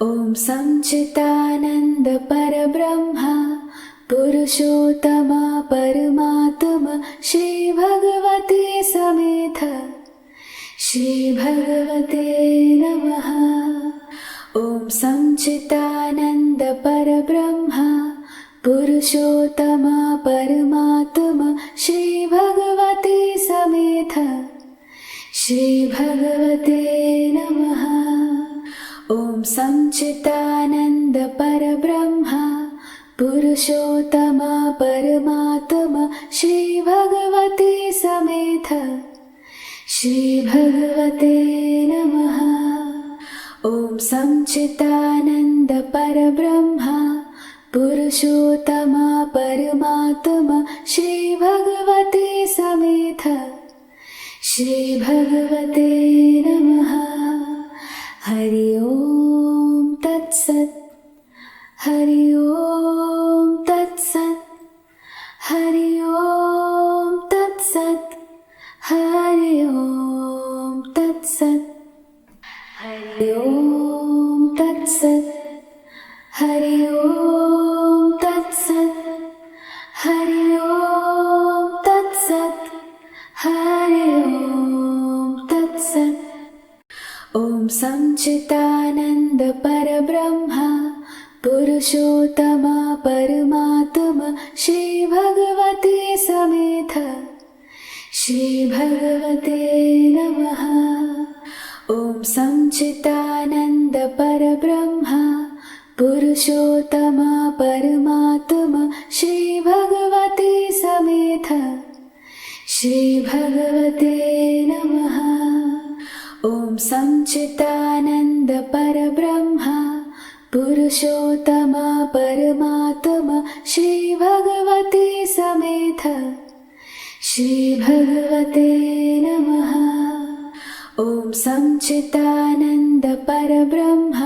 ॐ सच्चिदानन्द परब्रह्म पुरुषोत्तमा परमात्मा श्री भगवते समेत श्री भगवते नमः। ॐ सच्चिदानन्द परब्रह्म पुरुषोत्तमा परमात्मा श्री भगवते समेत श्री भगवते नमः। ॐ सच्चिदानन्द परब्रह्म पुरुषोत्तमा परमात्मा श्री भगवते समेत श्री भगवते नमः। ॐ सच्चिदानन्द परब्रह्म पुरुषोत्तमा परमात्मा श्री भगवते समेत श्री भगवते नमः। हरि ओम तत्सत् हरि ओम तत्सत् हरि ओम तत्सत् हरि ओम तत्सत् हरि ओम तत्सत् हरि ओम तत्सत् हरि ओम तत्सत् हरि ओम तत्सत्। ॐ सच्चिदानन्द परब्रह्म पुरुषोत्तमा परमात्मा श्री भगवते समेत श्री भगवते नमः। ॐ सच्चिदानन्द परब्रह्म पुरुषोत्तमा परमात्मा श्री भगवते समेत श्री भगवते नमः। ॐ सच्चिदानन्द परब्रह्म पुरुषोत्तमा परमात्मा श्री भगवते समेत श्री भगवते नमः। ॐ सच्चिदानन्द परब्रह्म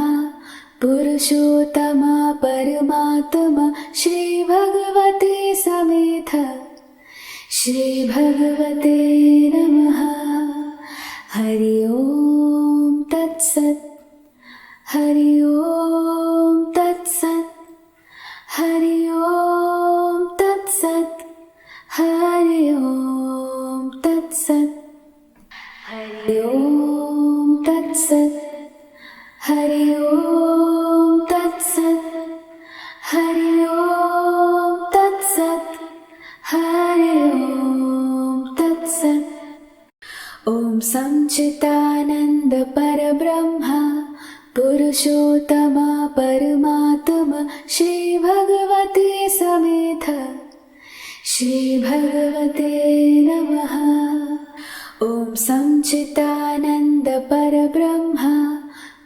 पुरुषोत्तमा परमात्मा श्री भगवते समेत श्री भगवते नमः। हरि ओम तत्सत् हरि ओम तत्सत् हरि ओम तत्सत् हरि ओम तत्सत् हरि ओम तत्सत् हरि ओम तत्सत् हरि ओम तत्सत् हरि ओम तत्सत्। ॐ सच्चिदानन्द परब्रह्म पुरुषोत्तमा परमात्मा श्री भगवते समेत श्री भगवते नमः। ॐ सच्चिदानन्द परब्रह्म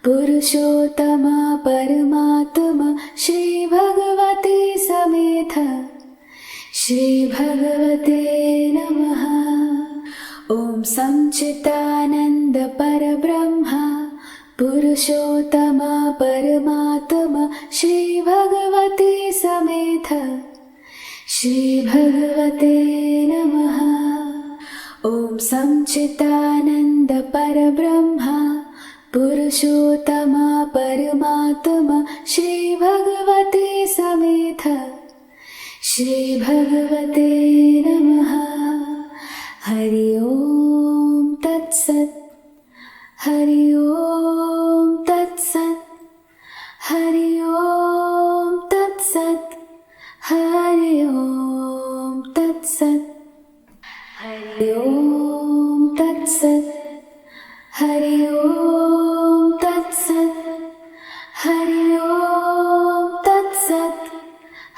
पुरुषोत्तमा परमात्मा श्री भगवते समेत श्री भगवते नमः। ॐ सच्चिदानन्द परब्रह्म पुरुषोत्तमा परमात्मा श्री भगवते समेत श्री भगवते नमः। ॐ सच्चिदानन्द परब्रह्म पुरुषोत्तमा परमात्मा श्री भगवते समेत श्री भगवते नमः। हरि ओम तत्सत् हरि ओम तत्सत् हरि ओम तत्सत् हरि ओम तत्सत् हरि ओम तत्सत् हरि ओम तत्सत् हरि ओम तत्सत्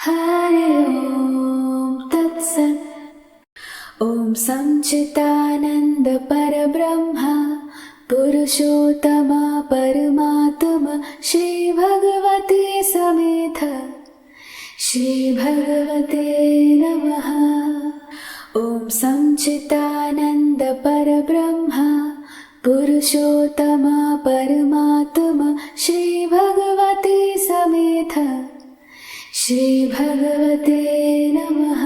हरि ओम तत्सत्। ॐ सच्चिदानन्द परब्रह्म पुरुषोत्तमा परमात्मा श्री भगवते समेत श्री भगवते नमः। ॐ सच्चिदानन्द परब्रह्म पुरुषोत्तमा परमात्मा श्री भगवते समेत श्री भगवते नमः।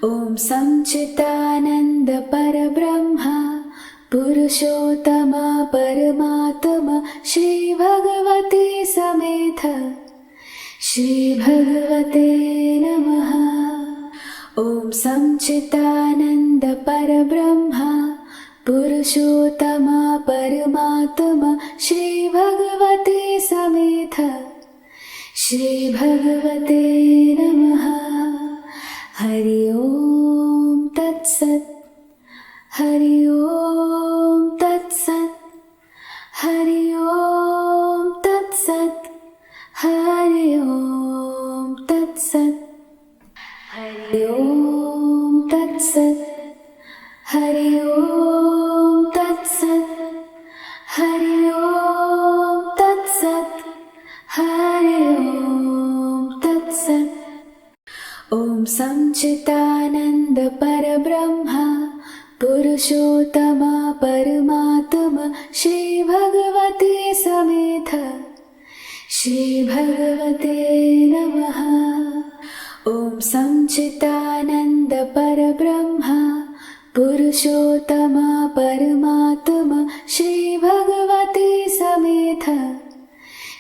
ॐ सच्चिदानन्द परब्रह्म पुरुषोत्तमा परमात्मा श्री भगवते समेत श्रीभगवते नमः। ॐ सच्चिदानन्द परब्रह्मा पुरुषोत्तमा परमात्मा श्रीभगवते समेत श्रीभगवते नमः। हरि ओम तत्सत्। हरि ओम तत्सत्। हरि ओम तत्सत्। हरि ओम तत्सत्। हरि ओम तत्सत्। हरि ओम तत्सत्। हरि ओम तत्सत्। हरि ओम तत्सत्। ॐ सच्चिदानन्द परब्रह्मा पुरुषोत्तमा परमात्मा श्रीभगवते समेत श्रीभगवते नमः। ॐ सच्चिदानन्द परब्रह्मा पुरुषोत्तमा परमात्मा श्रीभगवते समेत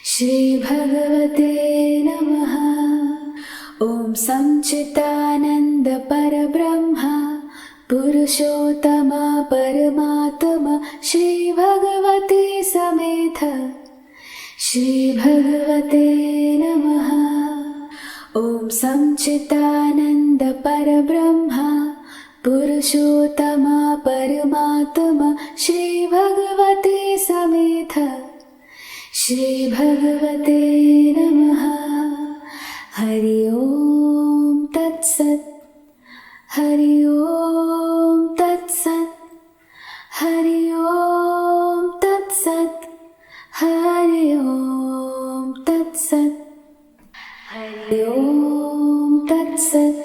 श्रीभगवते नमः। ॐ सच्चिदानन्द परब्रह्मा पुरुषोत्तमा परमात्मा श्रीभगवते समेत श्रीभगवते नमः। ॐ सच्चिदानन्द परब्रह्मा पुरुषोत्तमा परमात्मा श्रीभगवते समेत श्रीभगवते नमः। हरि ओम तत्सत्। हरि ओम तत्सत्। हरि ओम तत्सत्। हरि ओम तत्सत्। हरि ओम तत्सत्।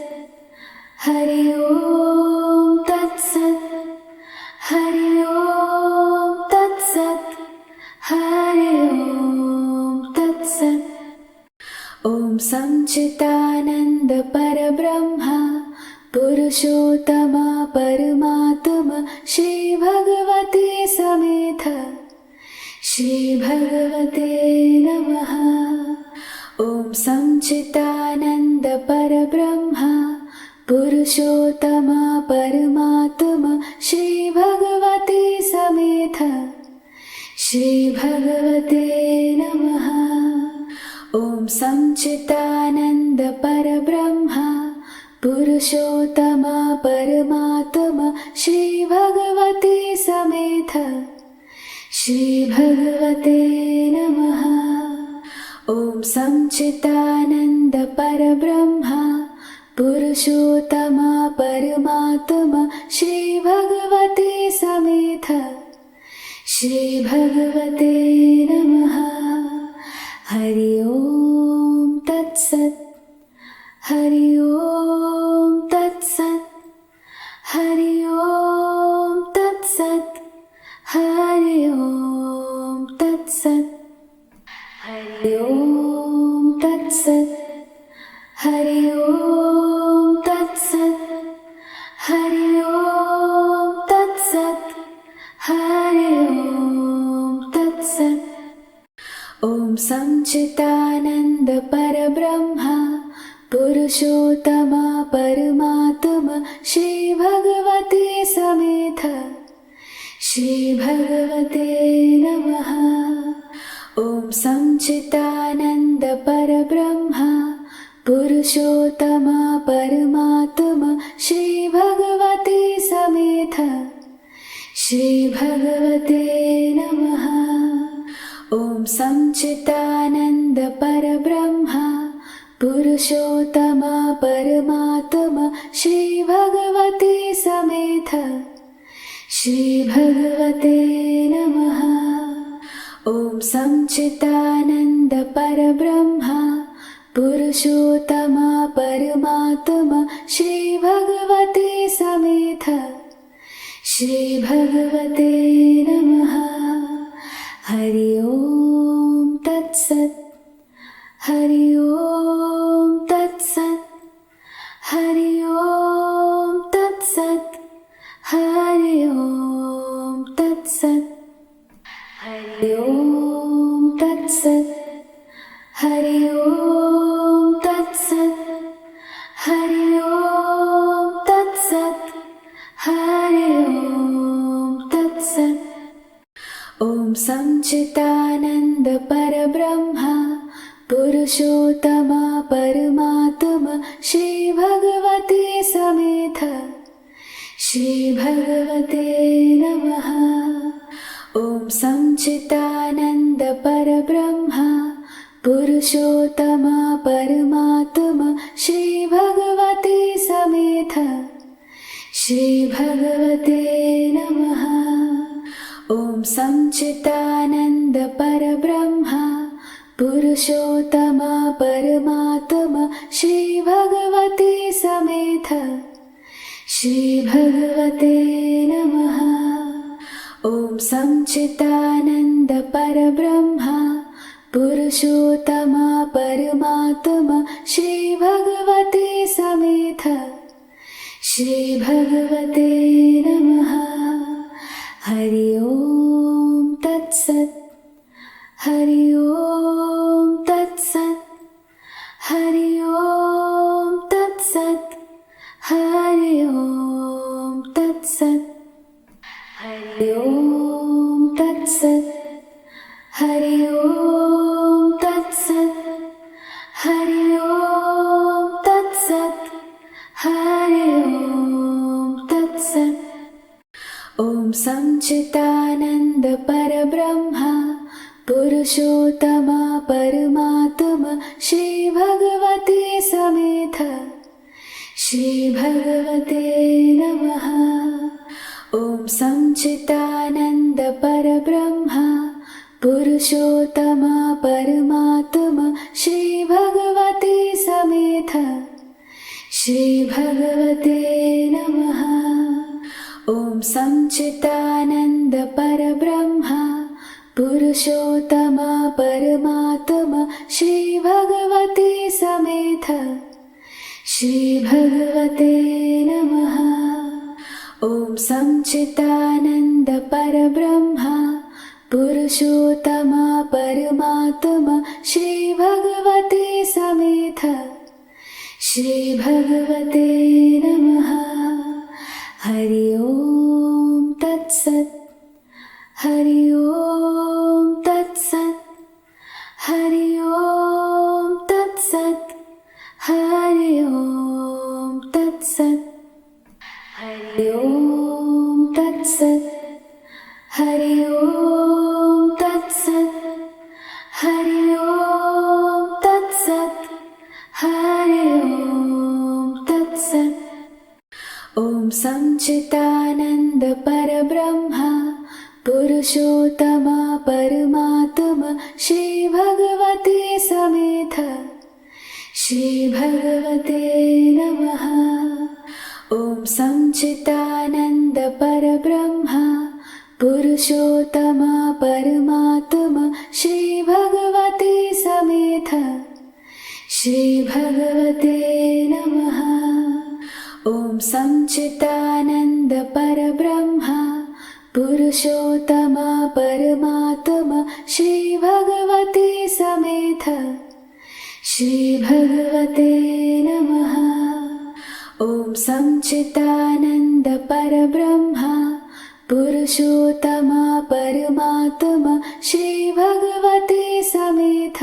हरि ओम तत्सत्। हरि ओम तत्सत्। हरि ओम तत्सत्। ॐ सच्चिदानन्द परब्रह्मा पुरुषोत्तमा परमात्मा श्रीभगवते समेत श्रीभगवते नमः। ॐ सच्चिदानन्द परब्रह्मा पुरुषोत्तमा परमात्मा श्रीभगवते समेत श्रीभगवते नमः। ॐ सच्चिदानन्द परब्रह्मा पुरुषोत्तमा परमात्मा श्रीभगवते समेत श्रीभगवते नमः। ॐ सच्चिदानन्द परब्रह्मा पुरुषोत्तमा परमात्मा श्रीभगवते समेत श्रीभगवते नमः। हरि ओम तत्सत्। हरि ओम तत्सत्। हरि ओम तत्सत्। हरि ओम तत्सत्। हरि ओम तत्सत्। हरि ओम तत्सत्। हरि ओम तत्सत्। हरि ओम तत्सत्। ॐ सच्चिदानन्द परब्रह्मा पुरुषोत्तमा परमात्मा श्रीभगवते समेत श्रीभगवते नमः। ॐ सच्चिदानन्द परब्रह्मा पुरुषोत्तमा परमात्मा श्रीभगवते समेत श्रीभगवते नमः। ॐ सच्चिदानन्द परब्रह्मा पुरुषोत्तमा परमात्मा श्रीभगवते समेत श्रीभगवते नमः। ॐ सच्चिदानन्द परब्रह्मा पुरुषोत्तमा परमात्मा श्रीभगवते समेत श्रीभगवते नमः। हरि ओम तत्सत्। हरि ओम तत्सत्। हरि ओम तत्सत्। हरि ओम तत्सत्। हरि ओम तत्सत्। हरि ओम तत्सत् हरि ओम तत्सत् हरि ओम तत्सत्। ओम सच्चिदानंद परब्रह्मा पुरुषोत्तमा परमात्मा श्री भगवते समेत श्री भगवते नमः। ओम सच्चिदानंद परब्रह्मा पुरुषोत्तमा परमात्मा श्री भगवते समेत श्री भगवते नमः। ओम सच्चिदानंद परब्रह्मा पुरुषोत्तमा परमात्मा श्री भगवते समेत श्री भगवते नमः। ओम सच्चिदानंद परब्रह्मा पुरुषोत्तमा परमात्मा श्री भगवते समेत श्री भगवते नमः। हरि ओम तत्सत् हरि ओम तत्सत् हरि ओम तत्सत् हरि ओम तत्सत् हरि ओम तत्सत् हरि ओम तत्सत् हरि ओम तत्सत् हरि ओम तत्सत्। ओम सच्चिदानंद परब्रह्मा पुरुषोत्तमा परमात्मा श्री भगवते समेत श्री भगवते नमः। ओम सच्चिदानंद परब्रह्मा पुरुषोत्तमा परमात्मा श्री भगवते समेत श्री भगवते नमः। ओम सच्चिदानंद परब्रह्मा पुरुषोत्तमा परमात्मा श्री भगवते समेत श्री भगवते नमः। ओम सच्चिदानंद परब्रह्मा पुरुषोत्तमा परमात्मा श्री भगवते समेत श्री भगवते नमः। हरि ओम तत्सत् हरि ओम तत्सत् हरि ओम तत्सत् हरि ओम तत्सत् हरि ओम तत्सत् हरि ओम तत्सत् हरि ओम तत्सत् हरि ओम तत्सत्। ओम सच्चिदानंद परब्रह्मा पुरुषोत्तमा परमात्मा श्री भगवते समेत श्री भगवते नमः। ओम सच्चिदानंद परब्रह्मा पुरुषोत्तमा परमात्मा श्री भगवते समेत श्री भगवते नमः। ओम सच्चिदानंद परब्रह्मा पुरुषोत्तमा परमात्मा श्री भगवते समेत श्री भगवते नमः। ओम सच्चिदानंद परब्रह्मा पुरुषोत्तमा परमात्मा श्री भगवते समेत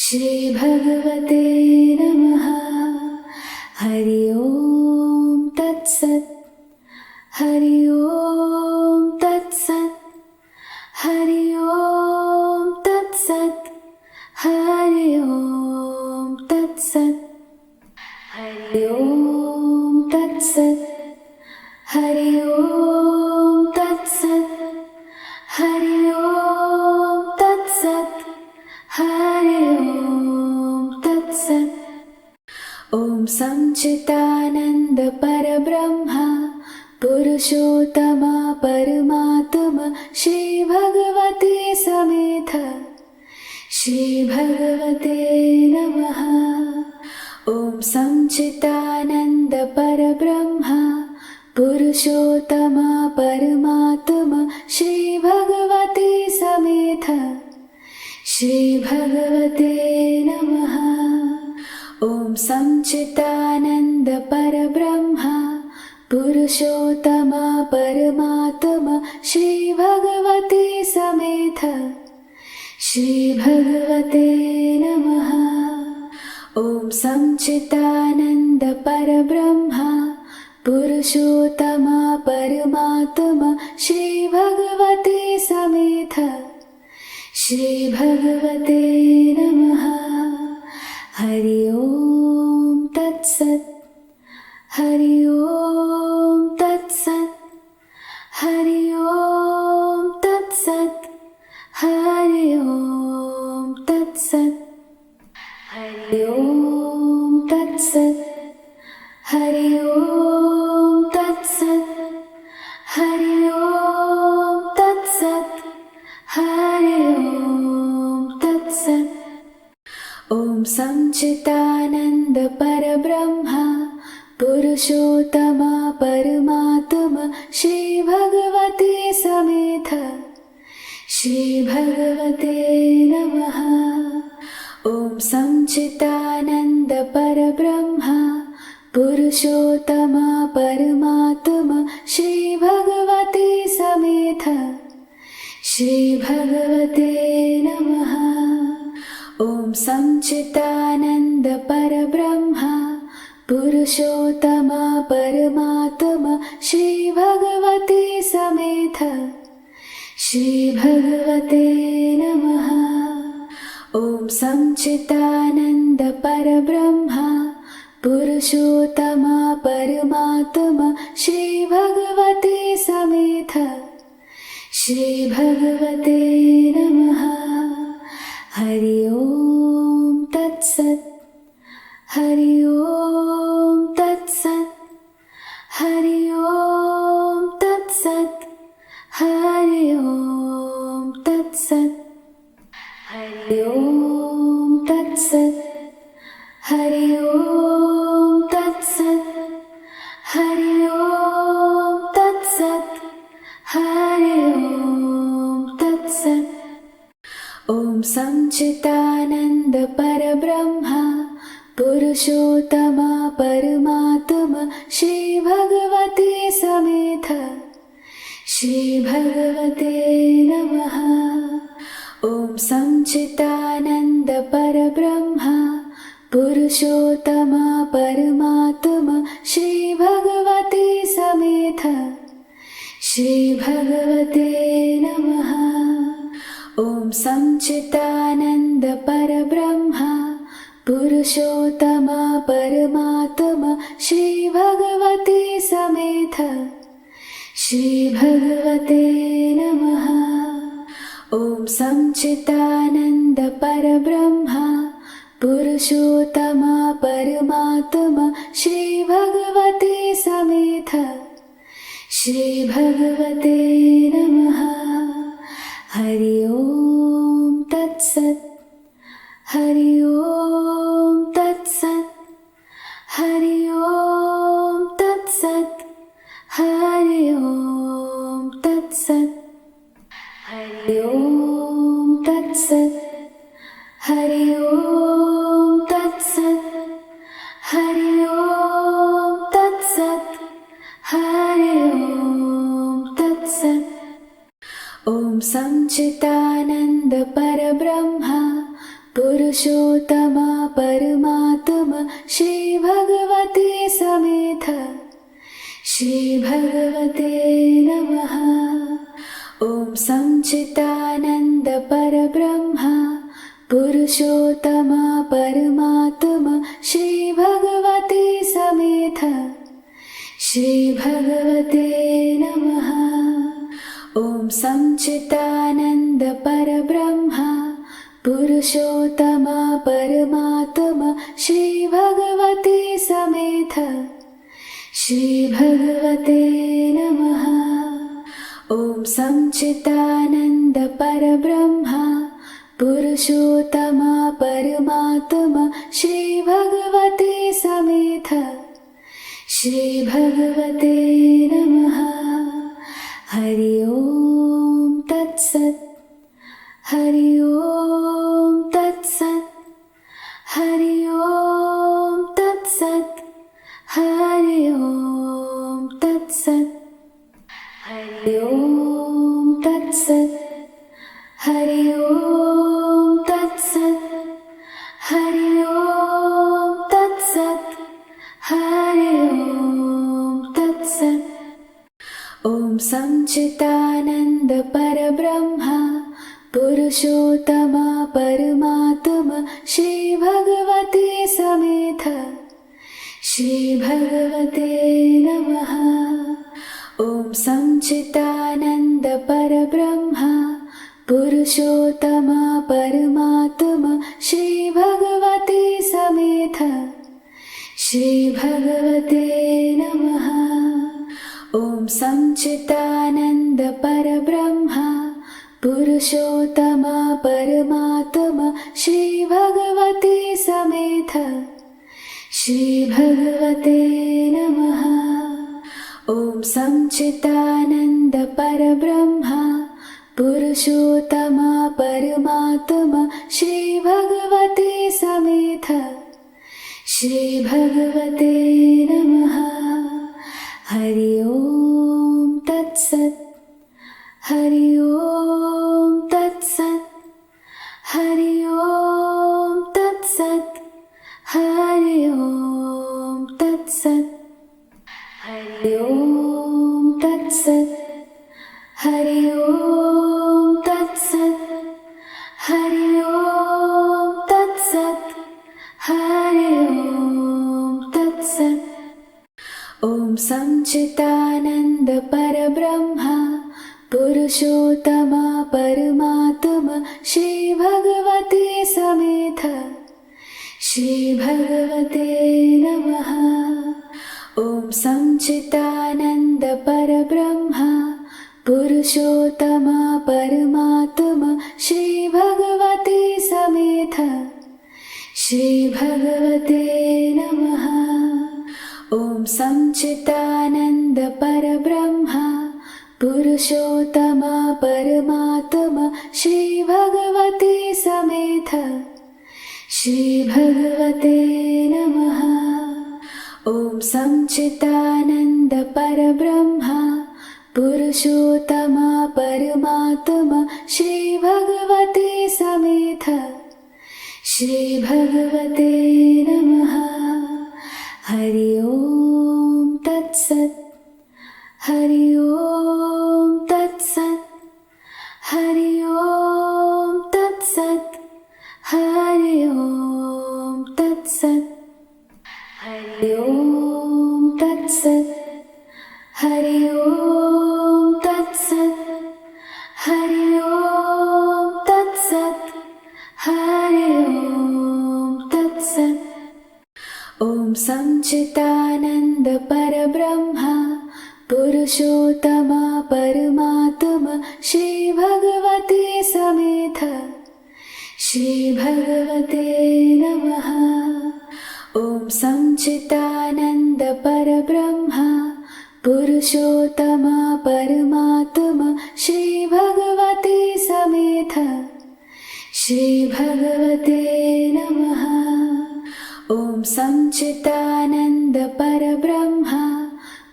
श्री भगवते नमः। हरि ओम तत्सत् हरि ओम तत्सत् हरि ओम तत्सत् हरि ओम तत्सत् हरि ओम तत्सत् हरि ओम तत्सत् हरि ओम तत्सत् हरि ओम तत्सत्। ओम सच्चिदानंद परब्रह्मा पुरुषोत्तमा परमात्मा श्री भगवते समेत श्री भगवते नमः। ओम सच्चिदानंद परब्रह्मा पुरुषोत्तमा परमात्मा श्री भगवते समेत श्रीभगवते नमः। ॐ सच्चिदानन्द परब्रह्मा पुरुषोत्तमा परमात्मा श्रीभगवते समेत श्रीभगवते नमः। ॐ सच्चिदानन्द परब्रह्मा पुरुषोत्तमा परमात्मा श्रीभगवते समेत श्रीभगवते नमः। हरि ओम तत्सत्। हरि ओम तत्सत्। हरि ओम तत्सत्। हरि ओम तत्सत्। हरि ओम तत्सत्। हरि ओम तत्सत्। हरि ओम तत्सत्। हरि ओम तत्सत्। ॐ सच्चिदानन्द परब्रह्मा पुरुषोत्तमा परमात्मा श्रीभगवते समेत श्रीभगवते नमः। ॐ सच्चिदानन्द परब्रह्मा पुरुषोत्तमा परमात्मा श्रीभगवते समेत श्रीभगवते नमः। ॐ सच्चिदानन्द परब्रह्मा पुरुषोत्तमा परमात्मा श्रीभगवते समेत श्रीभगवते नमः। ॐ सच्चिदानन्द परब्रह्मा पुरुषोत्तमा परमात्मा श्रीभगवते समेत श्रीभगवते नमः। हरि ओम तत्सत्। हरि ओम तत्सत्। हरि ओम तत्सत्। हरि ओम तत्सत्। हरि ओम तत्सत्। हरि ओम तत्सत्। हरि ओम तत्सत्। हरि ओम तत्सत्। ॐ सच्चिदानन्द परब्रह्मा पुरुषोत्तमा परमात्मा श्रीभगवते समेत श्रीभगवते नमः। ॐ सच्चिदानन्द परब्रह्मा पुरुषोत्तमा परमात्मा श्रीभगवते समेत श्रीभगवते नमः। ॐ सच्चिदानन्द परब्रह्मा पुरुषोत्तमा परमात्मा श्रीभगवते समेत श्रीभगवते नमः। ॐ सच्चिदानन्द परब्रह्मा पुरुषोत्तमा परमात्मा श्रीभगवते समेत श्रीभगवते नमः। हरि ओम तत्सत्। हरि ओम तत्सत्। हरि ओम तत्सत्। हरि ओम तत्सत्। हरि ओम तत्सत्। हरि ओम तत्सत्। हरि ओम तत्सत्। हरि ओम तत्सत्। ॐ सच्चिदानन्द परब्रह्मा पुरुषोत्तमा परमात्मा श्रीभगवते समेत श्रीभगवते नमः। ॐ सच्चिदानन्द परब्रह्मा पुरुषोत्तमा परमात्मा श्रीभगवते समेत श्रीभगवते नमः। ॐ सच्चिदानन्द परब्रह्मा पुरुषोत्तमा परमात्मा श्रीभगवते समेत श्रीभगवते नमः। ॐ सच्चिदानन्द परब्रह्मा पुरुषोत्तमा परमात्मा श्रीभगवते समेत श्रीभगवते नमः। हरि ओम तत्सत्। हरि ओम सच्चिदानन्द परब्रह्मा पुरुषोत्तमा परमात्मा श्री भगवते समेत श्री भगवते नमः। ॐ सच्चिदानन्द परब्रह्मा पुरुषोत्तमा परमात्मा श्री भगवते समेत श्री भगवते नमः। ॐ सच्चिदानन्द परब्रह्मा पुरुषोत्तमा परमात्मा श्री भगवते समेत श्री भगवते नमः। ॐ सच्चिदानन्द परब्रह्मा पुरुषोत्तमा परमात्मा श्री भगवते समेत श्री भगवते नमः। हरि ओम तत्सत् हरि ओम तत्सत् हरि ओम तत्सत् हरि ओम तत्सत् हरि ओम तत्सत् हरि ओम तत्सत् हरि ओम तत्सत् हरि ओम तत्सत्। ॐ सच्चिदानन्द परब्रह्मा पुरुषोत्तमा परमात्मा श्री भगवते समेत श्री भगवते नमः। ॐ सच्चिदानन्द परब्रह्मा पुरुषोत्तमा परमात्मा श्री भगवते समेत श्री भगवते नमः। ॐ सच्चिदानन्द परब्रह्मा पुरुषोत्तमा परमात्मा श्री भगवते समेत श्री भगवते नमः। ॐ सच्चिदानन्द परब्रह्मा पुरुषोत्तमा परमात्मा श्री भगवते समेत श्री भगवते नमः। हरि ओम तत्सत् हरि ओम तत्सत् हरि ओम तत्सत् हरि ओम तत्सत् हरि ओम तत्सत् हरि ओम तत्सत् हरि ओम तत्सत् हरि ओम तत्सत्। ॐ सच्चिदानन्द परब्रह्मा पुरुषोत्तमा परमात्मा श्री भगवते समेत श्री भगवते नमः। ॐ सच्चिदानन्द परब्रह्मा पुरुषोत्तमा परमात्मा श्री भगवते समेत श्री भगवते नमः। ॐ सच्चिदानन्द परब्रह्मा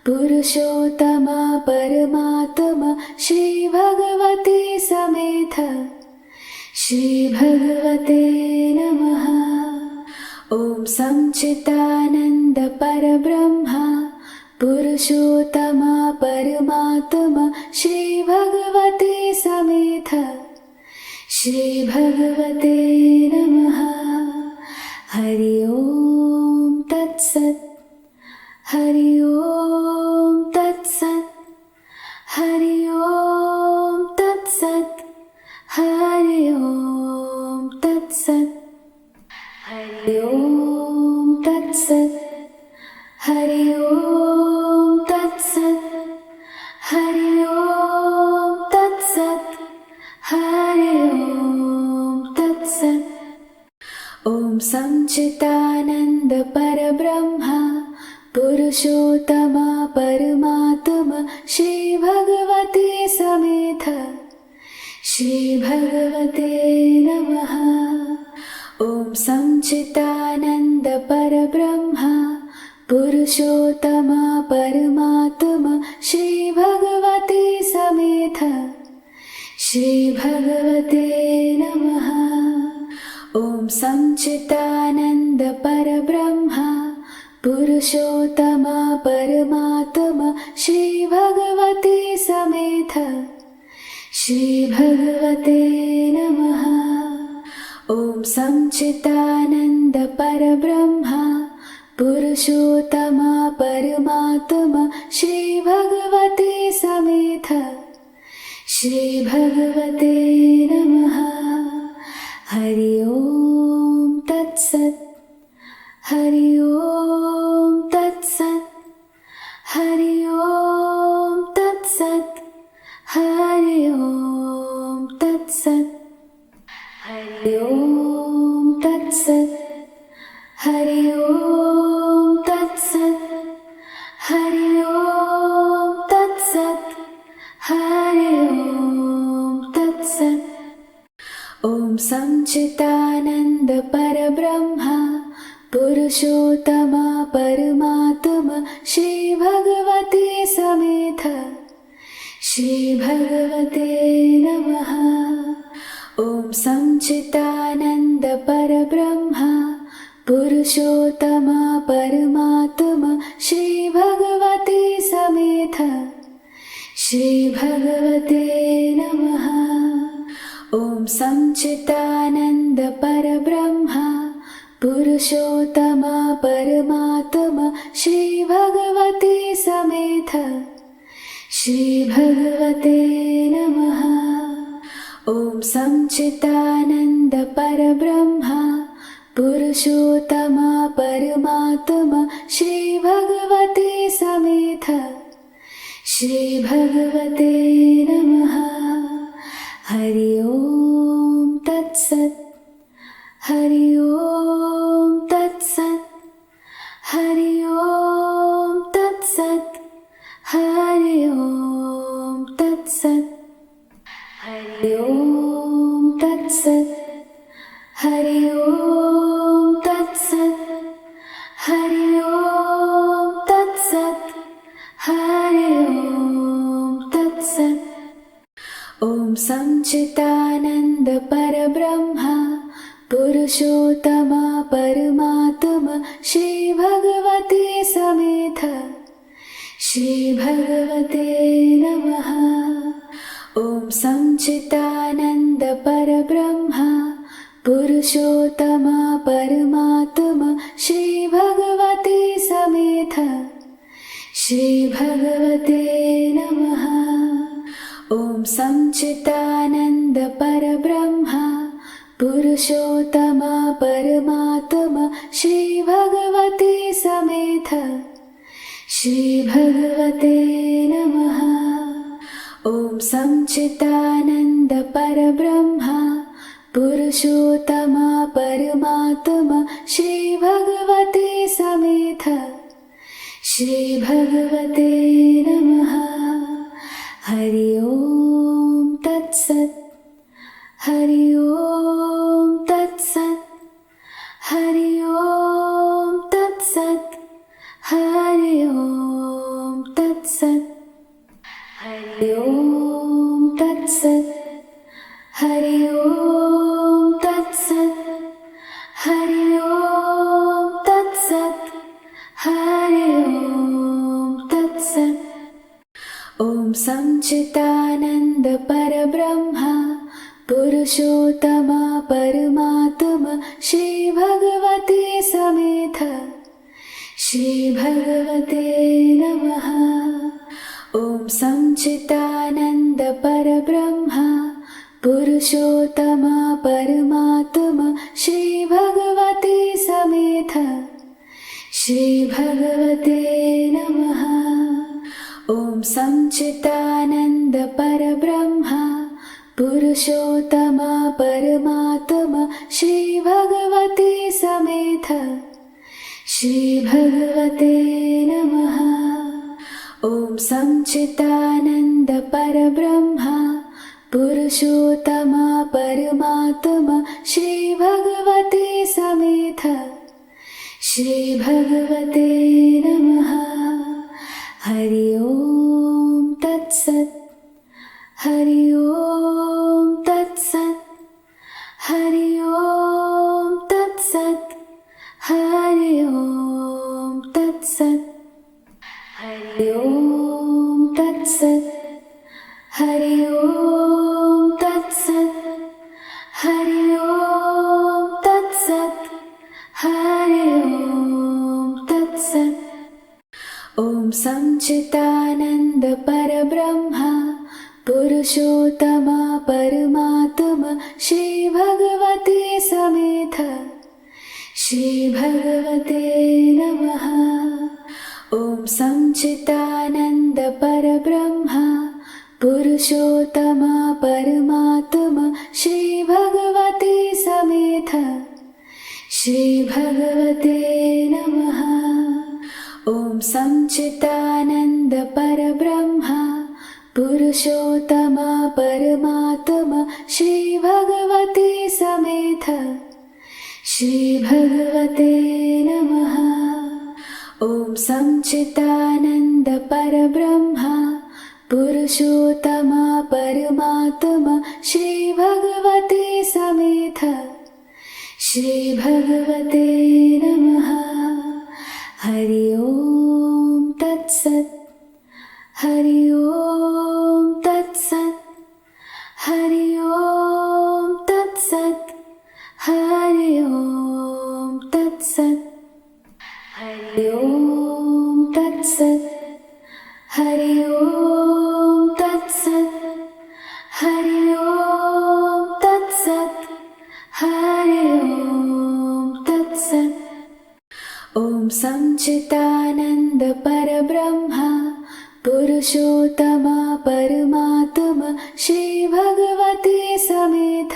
पुरुषोत्तमा परमात्मा श्री भगवते समेत श्री भगवते नमः। ॐ सच्चिदानन्द परब्रह्मा पुरुषोत्तमा परमात्मा श्री भगवते समेत श्री भगवते नमः। हरि ओम तत्सत् हरि ओम तत्सत् हरि ओम तत्सत् हरि ओम तत्सत् हरि ओम तत्सत् हरि ओम तत्सत् हरि ओम तत्सत् हरि ओम तत्सत्। ॐ सच्चिदानन्द परब्रह्मा पुरुषोत्तमा परमात्मा श्री भगवते समेत श्री भगवते नमः। ॐ सच्चिदानन्द परब्रह्मा पुरुषोत्तमा परमात्मा श्री भगवते समेत श्री भगवते नमः। ॐ सच्चिदानन्द परब्रह्मा पुरुषोत्तमा परमात्मा श्रीभगवती समेत श्रीभगवते नमः। ॐ सच्चिदानन्द परब्रह्मा पुरुषोत्तमा परमात्मा श्रीभगवते समेत श्रीभगवते नमः। हरि ओम तत्सत्। हरि ओम तत्सत्। हरि ओम तत्सत्। हरि ओम तत्सत्। हरि ओम तत्सत्। हरि ओम तत्सत्। हरि ओम तत्सत्। हरि ओम तत्सत्। ॐ सच्चिदानन्द परब्रह्मा पुरुषोत्तमा परमात्मा श्रीभगवते समेत श्रीभगवते नमः। ॐ सच्चिदानन्द परब्रह्मा पुरुषोत्तमा परमात्मा श्रीभगवते समेत श्रीभगवते नमः। ॐ सच्चिदानन्द परब्रह्मा पुरुषोत्तमा परमात्मा श्रीभगवते समेत श्रीभगवते नमः। ॐ सच्चिदानन्द परब्रह्मा पुरुषोत्तमा परमात्मा श्रीभगवते समेत श्रीभगवते नमः। हरि ओम तत्सत्। हरि ओम तत्सत्। हरि ओम तत्सत्। हरि ओम तत्सत्। हरि ओम तत्सत्। हरि ओम तत्सत्। हरि ओम तत्सत्। हरि ओम तत्सत्। ॐ सच्चिदानन्द परब्रह्मा पुरुषोत्तमा परमात्मा श्रीभगवते समेत श्रीभगवते नमः। ॐ सच्चिदानन्द परब्रह्मा पुरुषोत्तमा परमात्मा श्रीभगवते समेत श्रीभगवते नमः। ॐ सच्चिदानन्द परब्रह्मा पुरुषोत्तमा परमात्मा श्रीभगवते समेत श्रीभगवते नमः। ॐ सच्चिदानन्द परब्रह्मा पुरुषोत्तमा परमात्मा श्रीभगवते समेत श्रीभगवते नमः। हरि ओम तत्सत्। हरि ओम तत्सत्। हरि ओम तत्सत्। हरि ओम तत्सत्। हरि ओम तत्सत्। हरि ओम तत्सत्। हरि ओम तत्सत्। हरि ओम तत्सत्। ॐ सच्चिदानन्द परब्रह्मा पुरुषोत्तमा परमात्मा श्रीभगवते समेत श्रीभगवते नमः। ॐ सच्चिदानन्द परब्रह्मा पुरुषोत्तमा परमात्मा श्रीभगवते समेत श्रीभगवते नमः। ॐ सच्चिदानन्द परब्रह्मा पुरुषोत्तमा परमात्मा श्रीभगवते समेत श्रीभगवते नमः। ॐ सच्चिदानन्द परब्रह्मा पुरुषोत्तमा परमात्मा श्रीभगवते समेत श्रीभगवते नमः। हरि ओम तत्सत्। हरि ओम तत्सत्। हरि ओम तत्सत्। हरि ओम संचितानंद परब्रह्मा पुरुषोत्तमा परमात्मा श्री भगवते समेत श्री भगवते नमः। ॐ संचितानंद परब्रह्मा पुरुषोत्तमा परमात्मा श्री भगवते समेत श्री भगवते नमः। ॐ संचितानंद परब्रह्मा पुरुषोत्तमा परमात्मा श्री भगवते समेत श्री भगवते नमः। ॐ संचितानंद परब्रह्मा पुरुषोत्तमा परमात्मा श्री भगवते समेत श्री भगवते नमः। हरि ओम तत्सत् हरि ओम तत्सत् हरि ओम तत्सत् हरि ओम तत्सत् हरि ओम तत्सत् हरि ओम तत्सत् हरि ओम तत्सत् हरि ओम तत्सत्। ॐ संचितानंद परब्रह्मा पुरुषोत्तमा परमात्मा श्री भगवते समेत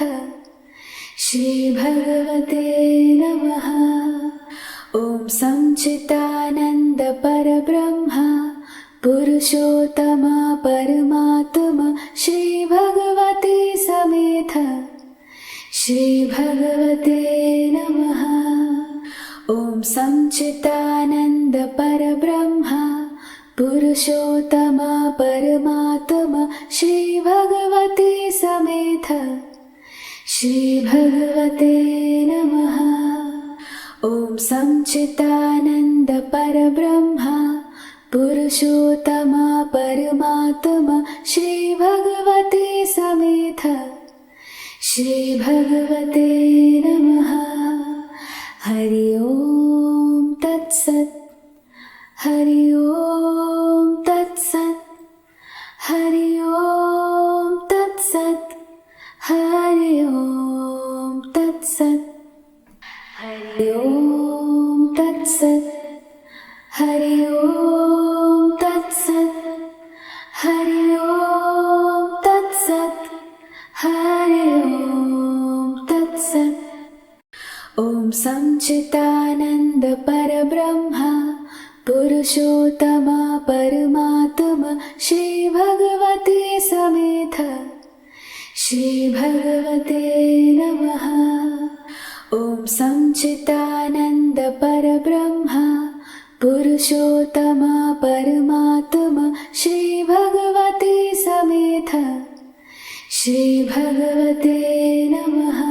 श्री भगवते नमः। ॐ संचितानंद परब्रह्मा पुरुषोत्तमा परमात्मा श्री भगवते समेत श्री भगवते नमः। ॐ संचितानंद परब्रह्मा पुरुषोत्तमा परमात्मा श्री भगवते समेत श्री भगवते नमः। ॐ संचितानंद परब्रह्मा पुरुषोत्तमा परमात्मा श्री भगवते समेत श्री भगवते नमः। हरि ओम तत्सत् हरि ओम तत्सत् हरि ओम तत्सत् हरि ओम तत्सत् हरि ओम तत्सत् हरि ओम तत्सत् हरि ओम तत्सत् हरि ओम तत्सत्। ॐ संचितानंद परब्रह्मा पुरुषोत्तमा परमात्मा श्री भगवते समेत श्री भगवते नमः। ॐ संचितानंद परब्रह्मा पुरुषोत्तमा परमात्मा श्री भगवते समेत श्री भगवते नमः।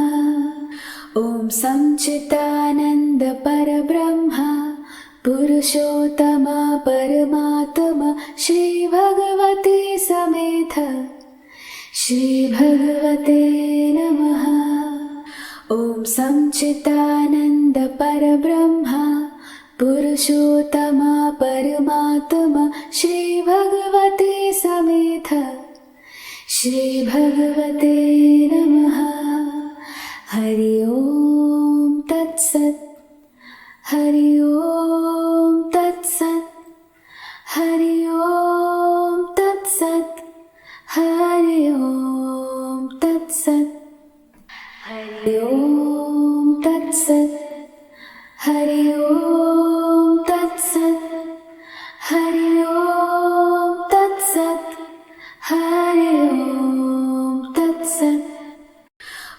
ॐ संचितानंद परब्रह्मा पुरुषोत्तमा परमात्मा श्री भगवते समेत श्री भगवते नमः। ॐ संचितानंद परब्रह्मा पुरुषोत्तमा परमात्मा श्री भगवते समेत श्री भगवते नमः। हरि ओम तत्सत् हरि ओम तत्सत् हरि ओम तत्सत् हरि ओम तत्सत् हरि ओम तत्सत् हरि ओम तत्सत् हरि ओम तत्सत् हरि ओम तत्सत्।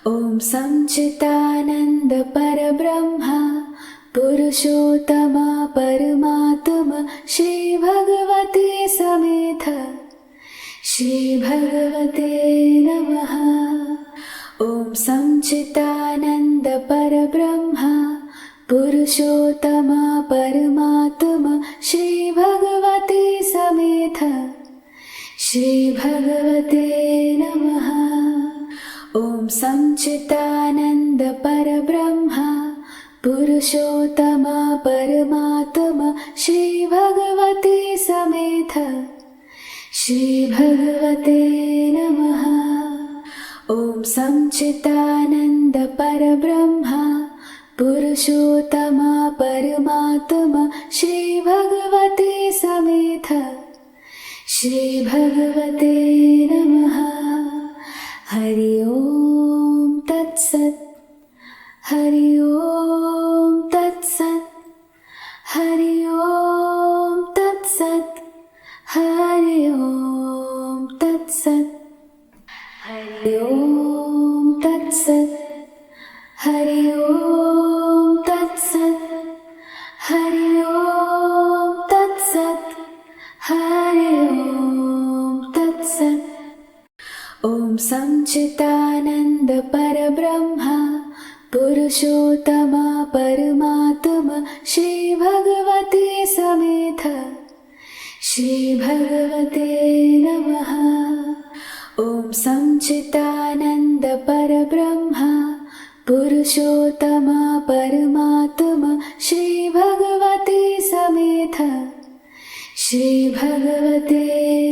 ॐ संचितानंद परब्रह्मा पुरुषोत्तमा परमात्मा श्री भगवते समेत श्री भगवते नमः। ॐ संचितानंद परब्रह्मा पुरुषोत्तमा परमात्मा श्री भगवते समेत श्री भगवते नमः। ॐ संचितानंद परब्रह्मा पुरुषोत्तमा परमात्मा श्रीभगवते समेत श्रीभगवते नमः। ॐ सच्चिदानन्द परब्रह्म पुरुषोत्तमा परमात्मा श्रीभगवते समेत श्रीभगवते नमः। हरि ओम तत्सत्। हरि ओम तत्सत्। हरि ओम तत्सत्। हरि ओम तत्सत्। हरि ओम तत्सत्। हरि ओम तत्सत्। हरि ओम तत्सत्। हरि ओम तत्सत्। ॐ सच्चिदानन्द परब्रह्म पुरुषोत्तमा परमात्मा श्रीभगवते समेत श्रीभगवते नमः। ॐ सच्चिदानन्द परब्रह्म पुरुषोत्तमा परमात्मा श्रीभगवते समेत श्रीभगवते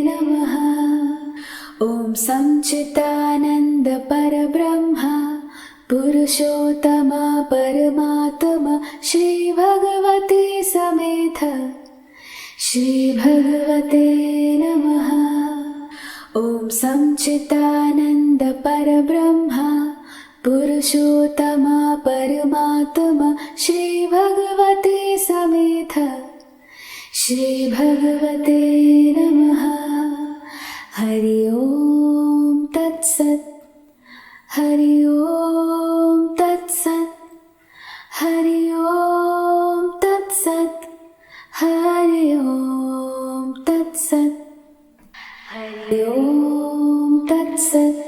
नमः। ॐ सच्चिदानन्द परब्रह्म पुरुषोत्तमा परमात्मा श्रीभगवते समेत श्रीभगवते नमः। ॐ सच्चिदानन्द परब्रह्म पुरुषोत्तमा परमात्मा श्रीभगवते समेत श्रीभगवते नमः। हरि ओम तत्सत्। हरि ओम तत्सत्। हरि ओम तत्सत्। हरि ओम तत्सत्। हरि ओम तत्सत्।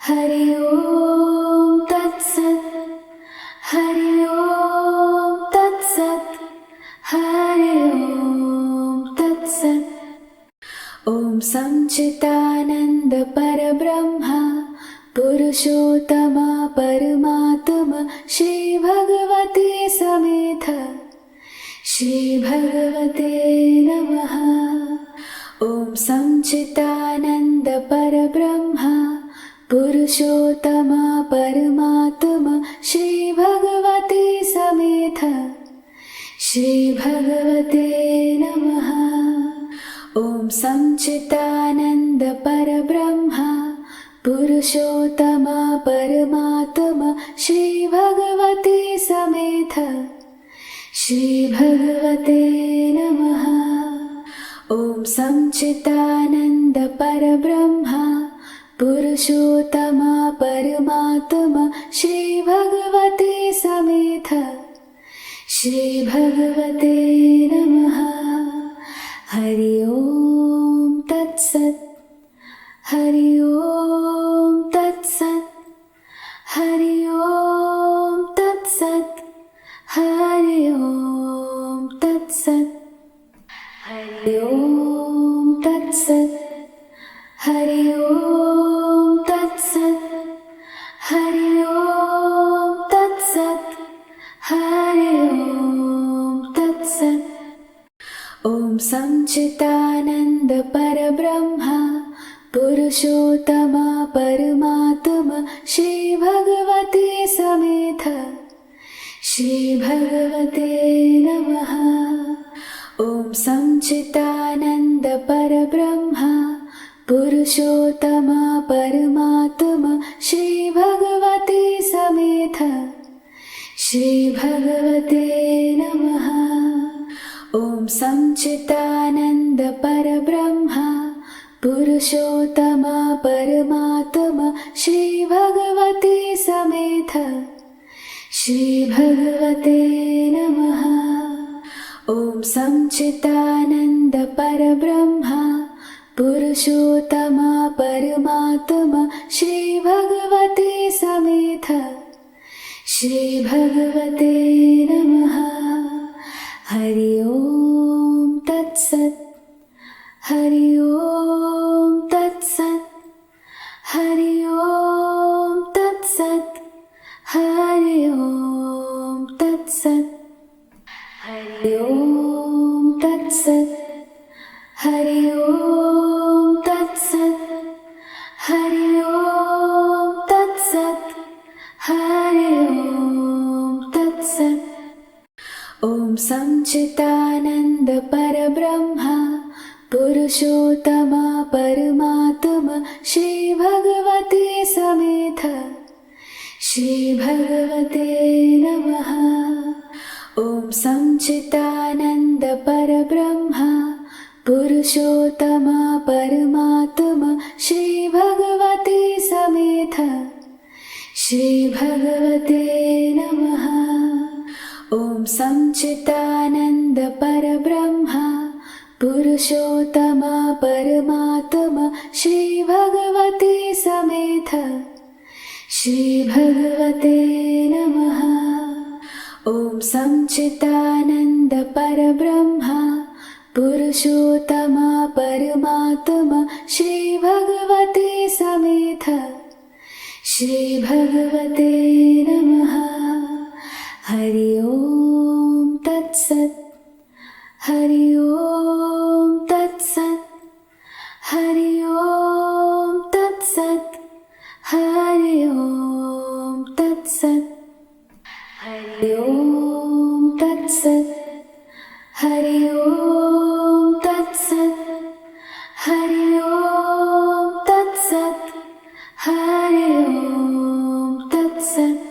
हरि ओम तत्सत्। हरि ओम तत्सत्। हरि ओम तत्सत्। ॐ सच्चिदानन्द परब्रह्म पुरुषोत्तमा परमात्मा श्रीभगवते समेत श्रीभगवते नमः। ॐ सच्चिदानन्द परब्रह्म पुरुषोत्तमा परमात्मा श्रीभगवते समेत श्रीभगवते नमः। ॐ सच्चिदानन्द परब्रह्म पुरुषोत्तमा परमात्मा श्रीभगवते समेत श्रीभगवते नमः। ॐ सच्चिदानन्द परब्रह्म पुरुषोत्तमा परमात्मा श्रीभगवते समेत श्रीभगवते नमः। हरि ओम तत्सत्। हरि ओम तत्सत्। हरि ओम तत्सत्। हरि ओम तत्सत्। हरि ओम तत्सत्। हरि ओम तत्सत्। हरि ओम तत्सत्। हरि ओम तत्सत्। ॐ सच्चिदानन्द परब्रह्म पुरुषोत्तमा परमात्मा श्रीभगवते समेत श्रीभगवते नमः। ॐ सच्चिदानन्द परब्रह्म पुरुषोत्तमा परमात्मा श्रीभगवते समेत श्रीभगवते नमः। ॐ सच्चिदानन्द परब्रह्म पुरुषोत्तमा परमात्मा श्रीभगवते समेत श्रीभगवते नमः। ॐ सच्चिदानन्द परब्रह्म पुरुषोत्तमा परमात्मा श्रीभगवते समेत श्रीभगवते नमः। हरि ओम तत्सत्। हरि ओम तत्सत्। हरि ओम तत्सत्। हरि ओम संचितानंद परब्रह्मा पुरुषोत्तमा परमात्मा श्री भगवते समेत श्री भगवते नमः। ॐ संचितानंद परब्रह्मा पुरुषोत्तमा परमात्मा श्री भगवते समेत श्री भगवते नमः। ॐ संचितानंद परब्रह्मा पुरुषोत्तमा परमात्मा श्री भगवते समेत श्री भगवते नमः। ॐ संचितानंद परब्रह्मा पुरुषोत्तमा परमात्मा श्री भगवते समेत श्री भगवते नमः। हरि ओम तत्सत् हरि ओम तत्सत् हरि ओम तत्सत् हरि ओम तत्सत् हरि ओम तत्सत् हरि ओम तत्सत् हरि ओम तत्सत् हरि ओम तत्सत्।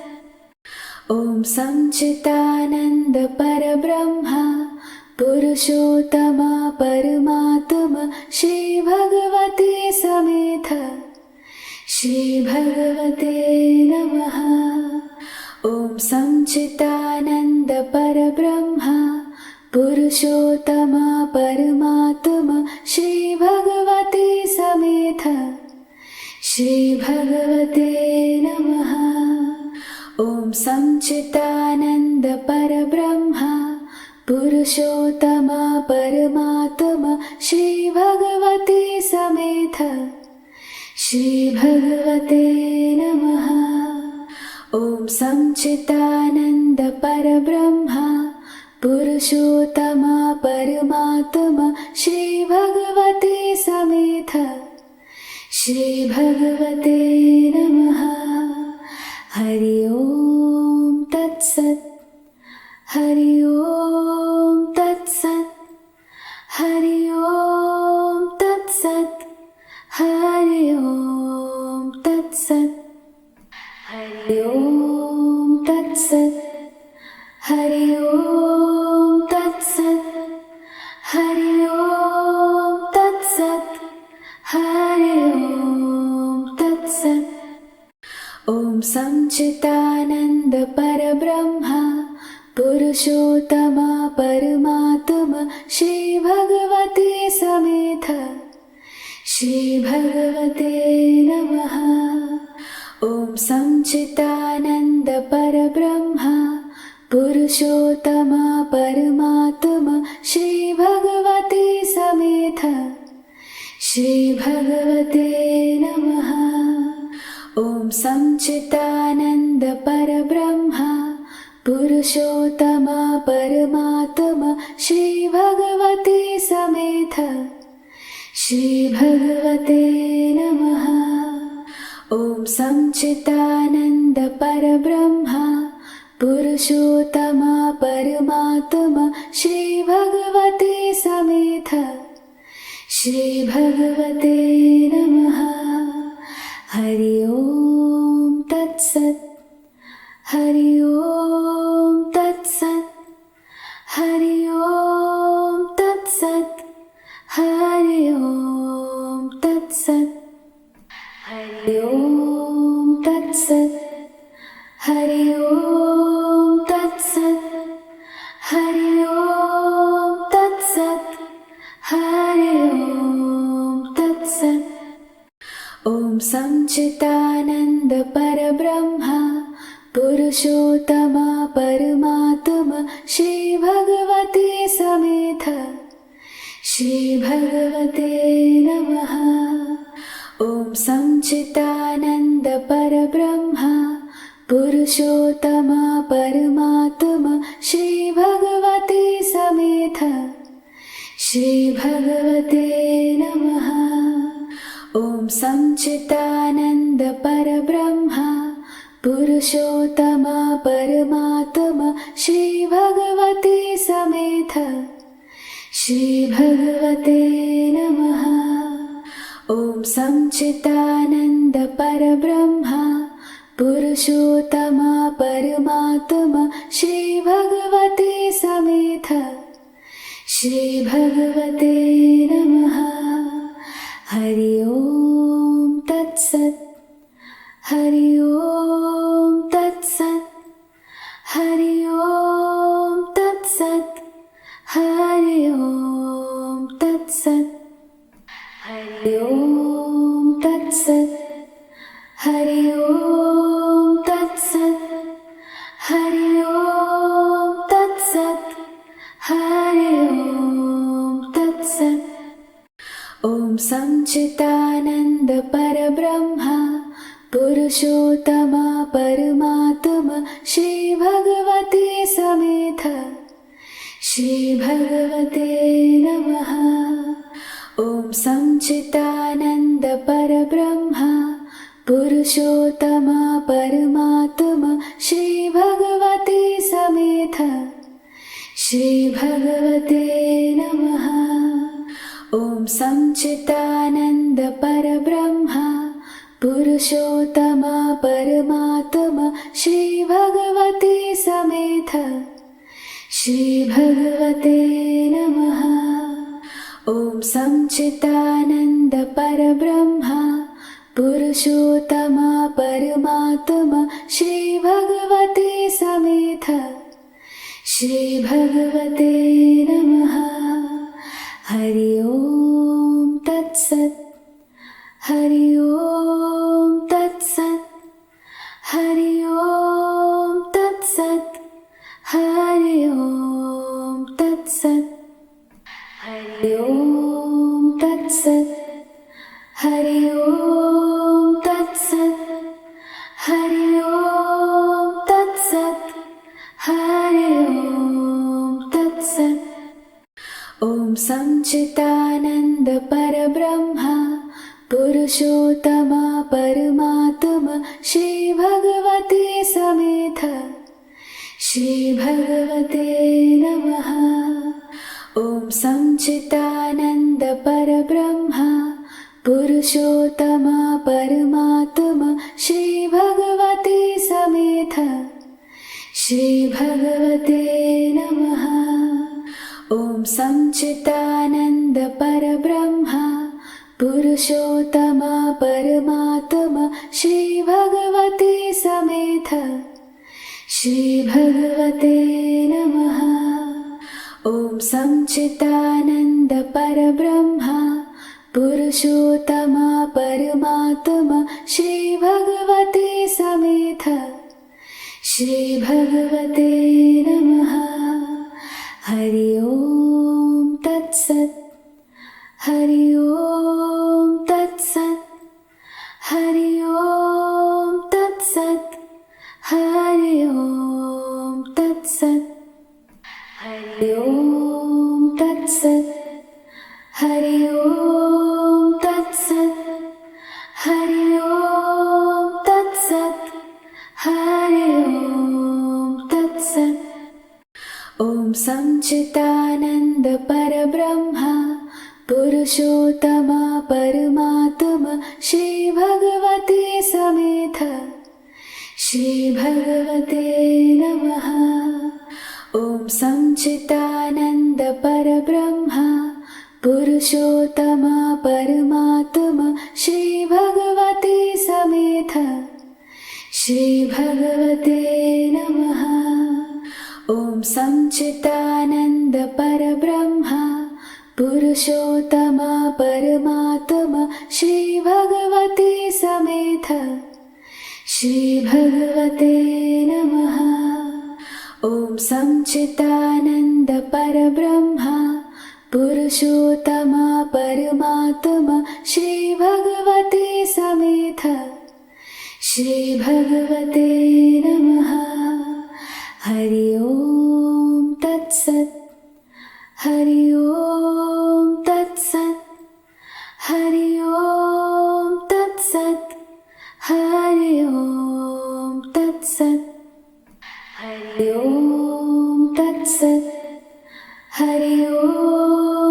ॐ संचितानंद परब्रह्मा पुरुषोत्तमा परमात्मा श्री भगवते समेत श्री भगवते नमः। ॐ संचितानंद परब्रह्मा पुरुषोत्तमा परमात्मा श्री भगवते समेत श्री भगवते नमः। ॐ संचितानंद परब्रह्मा पुरुषोत्तमा परमात्मा श्री भगवते समेत श्री भगवते नमः। ॐ संचितानंद परब्रह्मा पुरुषोत्तमा परमात्मा श्री भगवते समेत श्री भगवते नमः। हरि ओम तत्सत् हरि ओम तत्सत् हरि ओम तत्सत् हरि ओम तत्सत् हरि ओम तत्सत् हरि ओम तत्सत् हरि ओम तत्सत् हरि ओम तत्सत्। ॐ संचितानंद परब्रह्मा पुरुषोत्तमा परमात्मा श्री भगवते समेत श्री भगवते नमः। ॐ संचितानंद परब्रह्मा पुरुषोत्तमा परमात्मा श्री भगवते समेत श्री भगवते नमः। ॐ संचितानंद परब्रह्मा पुरुषोत्तमा परमात्मा श्री भगवते समेत श्री भगवते नमः। ॐ संचितानंद परब्रह्मा पुरुषोत्तमा परमात्मा श्री भगवते समेत श्री भगवते नमः। हरि ओम तत्सत् हरि ओम तत्सत् हरि ओम तत्सत् हरि ओम तत्सत् हरि ओम तत्सत् हरि ओम तत्सत् हरि ओम तत्सत् हरि ओम तत्सत्। ॐ संचितानंद परब्रह्मा पुरुषोत्तमा परमात्मा श्री भगवते समेत श्री भगवते नमः। ॐ संचितानंद परब्रह्मा पुरुषोत्तमा परमात्मा श्री भगवते समेत श्री भगवते नमः। ॐ संचितानंद परब्रह्मा पुरुषोत्तमा परमात्मा श्री भगवते समेत श्रीभगवते नमः। ॐ सच्चिदानन्द परब्रह्मा पुरुषोत्तमा परमात्मा श्रीभगवते समेत श्रीभगवते नमः। हरि ओम तत्सत्। हरि ओम तत्सत्। हरि ओम तत्सत्। हरि ओम तत्सत्। हरि ओम तत्सत्। हरि ओम तत्सत्। हरि ओम तत्सत्। हरि ओम तत्सत्। ॐ सच्चिदानन्द परब्रह्मा पुरुषोत्तमा परमात्मा श्रीभगवते समेत श्रीभगवते नमः। ॐ सच्चिदानन्द परब्रह्मा पुरुषोत्तमा परमात्मा श्रीभगवते समेत श्रीभगवते नमः। ॐ सच्चिदानन्द परब्रह्मा पुरुषोत्तमा परमात्मा श्रीभगवते समेत श्रीभगवते नमः। ॐ सच्चिदानन्द परब्रह्मा पुरुषोत्तमा परमात्मा श्रीभगवते समेत श्रीभगवते नमः। हरि ओम तत्सत्। हरि ओम तत्सत्। हरि ओम तत्सत्। हरि ओम तत्सत्। हरि ओम तत्सत्। हरि ओम तत्सत्। हरि ओम तत्सत्। हरि ओम तत्सत्। ॐ सच्चिदानन्द परब्रह्मा पुरुषोत्तमा परमात्मा श्रीभगवते समेत श्रीभगवते नमः। ॐ सच्चिदानन्द परब्रह्मा पुरुषोत्तमा परमात्मा श्रीभगवते समेत श्रीभगवते नमः। ॐ सच्चिदानन्द परब्रह्मा पुरुषोत्तमा परमात्मा श्रीभगवते समेत श्रीभगवते नमः। ॐ सच्चिदानन्द परब्रह्मा पुरुषोत्तमा परमात्मा श्रीभगवते समेत श्रीभगवते नमः। हरि ओम तत्सत्। हरि ओम तत्सत्। हरि ओम तत्सत्। हरि ओम तत्सत्। हरि ओम तत्सत्। हरि ओम तत्सत्। हरि ओम तत्सत्। हरि ओम तत्सत्। ॐ सच्चिदानन्द परब्रह्मा पुरुषोत्तमा परमात्मा श्रीभगवते समेत श्रीभगवते नमः। ॐ सच्चिदानन्द परब्रह्मा पुरुषोत्तमा परमात्मा श्रीभगवते समेत श्रीभगवते नमः। ॐ सच्चिदानन्द परब्रह्मा पुरुषोत्तमा परमात्मा श्रीभगवते समेत श्रीभगवते नमः। ॐ सच्चिदानन्द परब्रह्मा पुरुषोत्तमा परमात्मा श्रीभगवते समेत श्रीभगवते नमः। हरि ओम तत्सत्। हरि ओम तत्सत्। हरि ओम तत्सत्। हरि ओम तत्सत्। हरि ओम तत्सत्। हरि ओम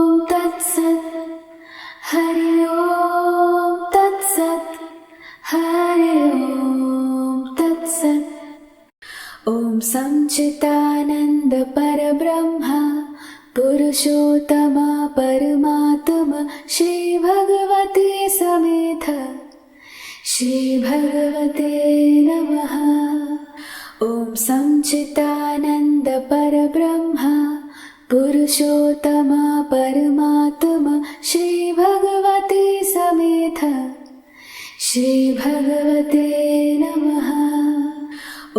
संचितानंद परब्रह्मा पुरुषोत्तमा परमात्मा श्री भगवते समेत श्री भगवते नमः। ओम संचितानंद परब्रह्मा पुरुषोत्तमा परमात्मा श्री भगवते समेत श्री भगवते नमः।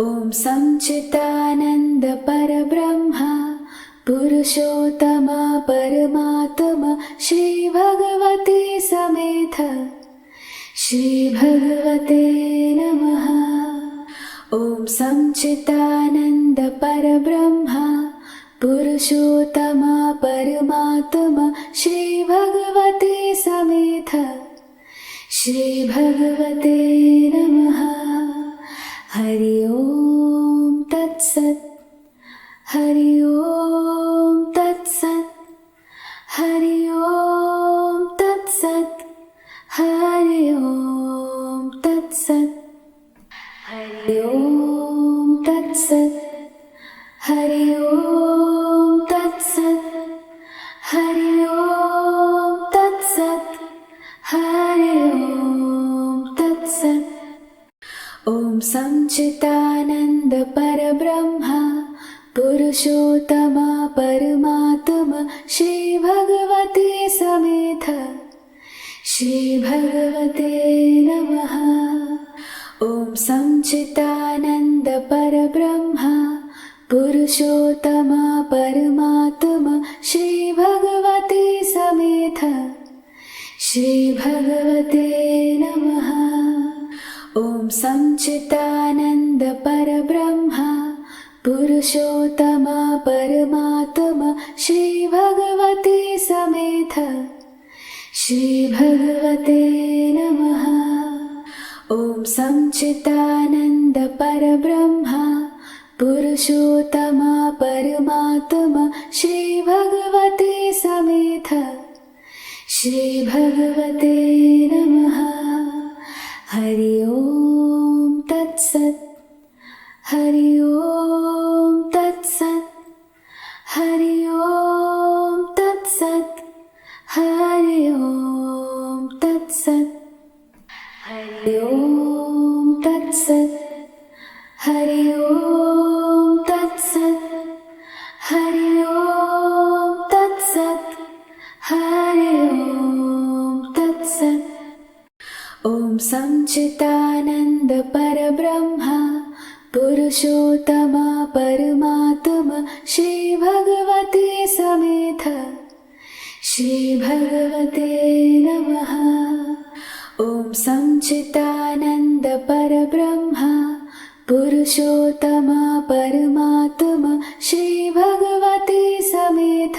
ओम संचितानंद परब्रह्मा पुरुषोत्तमा परमात्मा श्री भगवते समेत श्री भगवते नमः। ओम संचितानंद परब्रह्मा पुरुषोत्तमा परमात्मा श्री भगवते समेत श्री भगवते नमः। हरि ओम तत्सत् हरि ओम तत्सत् हरि ओम तत्सत् हरि ओम तत्सत् हरि ओम तत्सत् हरि ओम तत्सत् हरि ओम तत्सत् हरि ओम तत्सत्। ओम संचितानंद परब्रह्मा पुरुषोत्तमा परमात्मा श्री भगवते समेत श्री भगवते नमः। ओम संचितानंद परब्रह्मा पुरुषोत्तमा परमात्मा श्री भगवते समेत श्री भगवते नमः। ओम संचितानंद परब्रह्मा पुरुषोत्तमा परमात्मा श्री भगवते समेत श्री भगवते नमः। ओम संचितानंद परब्रह्मा पुरुषोत्तमा परमात्मा श्री भगवते समेत श्री भगवते नमः। हरि ओम तत्सत् हरि ओम तत्सत् हरि ओम तत्सत् हरि ओम तत्सत् हरि ओम तत्सत् हरि ओम तत्सत् हरि ओम तत्सत् हरि ओम तत्सत्। ओम संचितानंद परब्रह्मा पुरुषोत्तमा परमात्मा श्री भगवते समेत श्री भगवते नमः। ओम संचितानंद परब्रह्मा पुरुषोत्तमा परमात्मा श्री भगवते समेत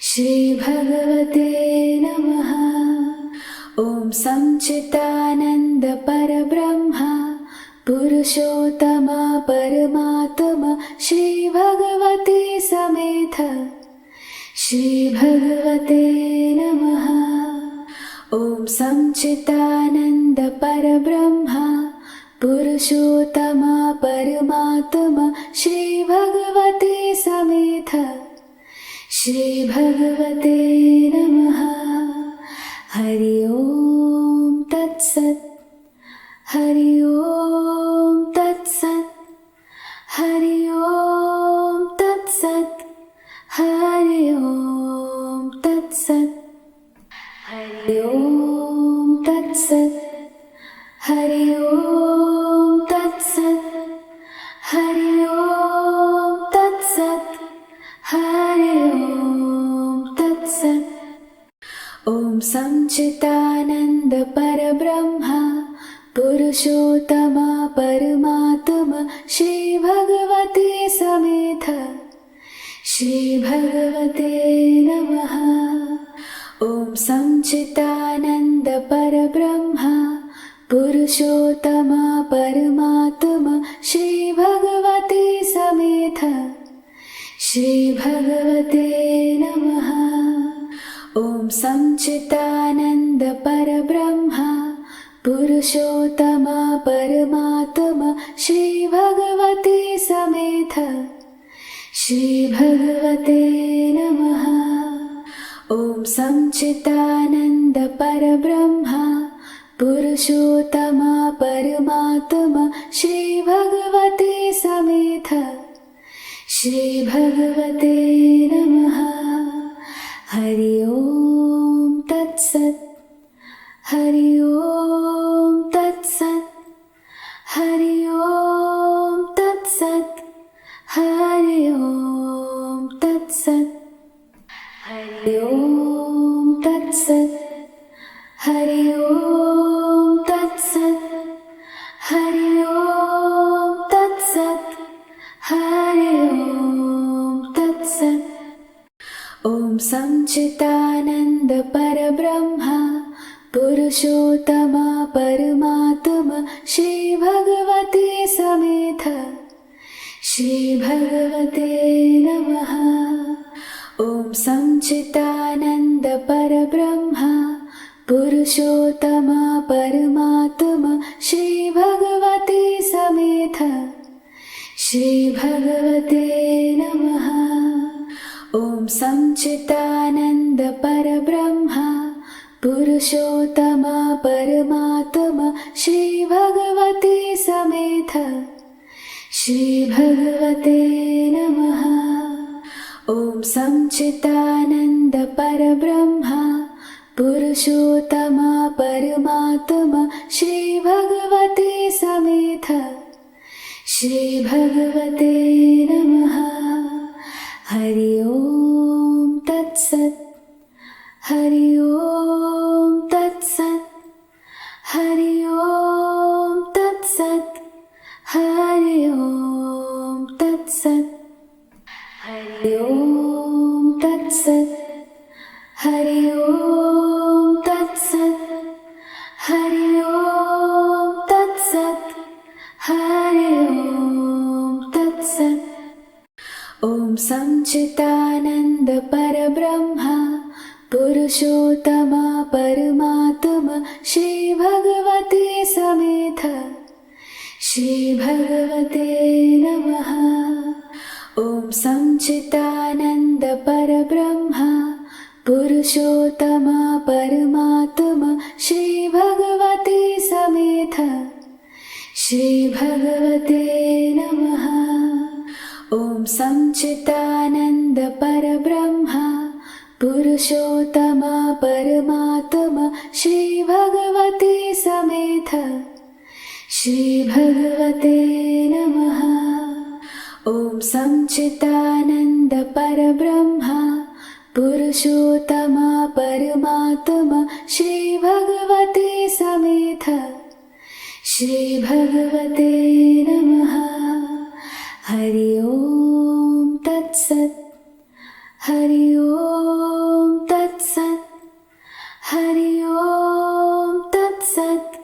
श्री भगवते नमः। ओम संचितानंद परब्रह्मा पुरुषोत्तमा परमात्मा श्री भगवते समेत श्री भगवते नमः। ओम संचितानंद परब्रह्मा पुरुषोत्तमा परमात्मा श्री भगवते समेत श्री भगवते नमः। हरि ओम तत्सत् हरि ओम तत्सत् हरि ओम तत्सत् हरि ओम तत्सत् हरि ओम तत्सत् हरि ओम तत्सत् हरि ओम तत्सत् हरि ओम तत्सत्। ओम संचितानंद परब्रह्मा पुरुषोत्तमा परमात्मा श्री भगवते समेत श्री भगवते नमः। ओम संचितानंद परब्रह्मा पुरुषोत्तमा परमात्मा श्री भगवते समेत श्री भगवते नमः। ओम संचितानंद परब्रह्मा पुरुषोत्तमा परमात्मा श्री भगवती समेत श्री भगवते नमः। ॐ सच्चिदानन्द परब्रह्मा पुरुषोत्तमा परमात्मा श्री भगवते समेत श्री भगवते नमः। हरि ओम तत्सत्। हरि ओम तत्सत्। हरि ओम तत्सत्। हरि ओम तत्सत्। हरि ओम तत्सत्। हरि ओम तत्सत्। हरि ओम तत्सत्। हरि ओम तत्सत्। ॐ सच्चिदानन्द परब्रह्मा पुरुषोत्तमा परमात्मा श्री भगवते समेत श्री भगवते नमः। ॐ सच्चिदानन्द परब्रह्मा पुरुषोत्तमा परमात्मा श्री भगवते समेत श्री भगवते नमः। ॐ सच्चिदानन्द परब्रह्मा पुरुषोत्तमा परमात्मा श्री भगवते समेत श्री भगवते नमः। ॐ सच्चिदानन्द परब्रह्मा पुरुषोत्तमा परमात्मा श्री भगवते समेत श्री भगवते नमः। हरि ओम तत्सत्। हरि ओम तत्सत्। हरि ओम तत्सत्। हरि ओम तत्सत्। हरि ओम तत्सत्। हरि ओम तत्सत्। हरि ओम तत्सत्। हरि ओम तत्सत्। ॐ सच्चिदानन्द परब्रह्मा पुरुषोत्तमा परमात्मा श्री भगवते समेत श्री भगवते नमः। ॐ सच्चिदानन्द परब्रह्मा पुरुषोत्तमा परमात्मा श्री भगवते समेत श्री भगवते नमः। ॐ सच्चिदानन्द परब्रह्मा पुरुषोत्तमा परमात्मा श्री भगवते समेत श्री भगवते नमः। ॐ सच्चिदानन्द परब्रह्मा पुरुषोत्तमा परमात्मा श्री भगवते समेत श्री भगवते नमः। हरि ओम तत्सत्। हरि ओम तत्सत्। हरि ओम तत्सत्।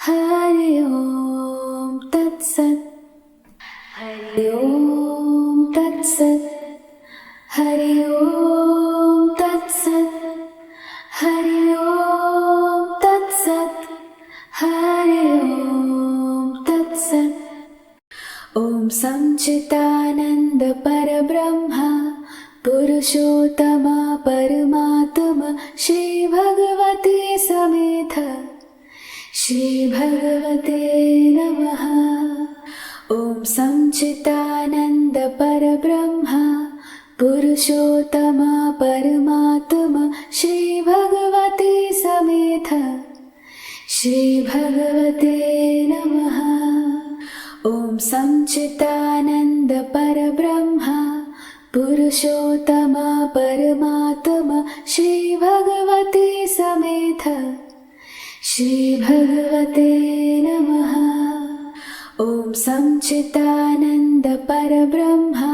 हरि ओम तत्सत्। हरि ओम तत्सत्। हरि ओम तत्सत्। हरि ओम तत्सत्। हरि ओम तत्सत्। ॐ सच्चिदानन्द परब्रह्मा पुरुषोत्तमा परमात्मा श्री भगवते समेत श्री भगवते नमः। ॐ सच्चिदानन्द परब्रह्मा पुरुषोत्तमा परमात्मा श्री भगवते समेत श्री भगवते नमः। ॐ सच्चिदानन्द परब्रह्मा पुरुषोत्तमा परमात्मा श्री भगवते समेत श्री भगवते नमः। ॐ सच्चिदानन्द परब्रह्मा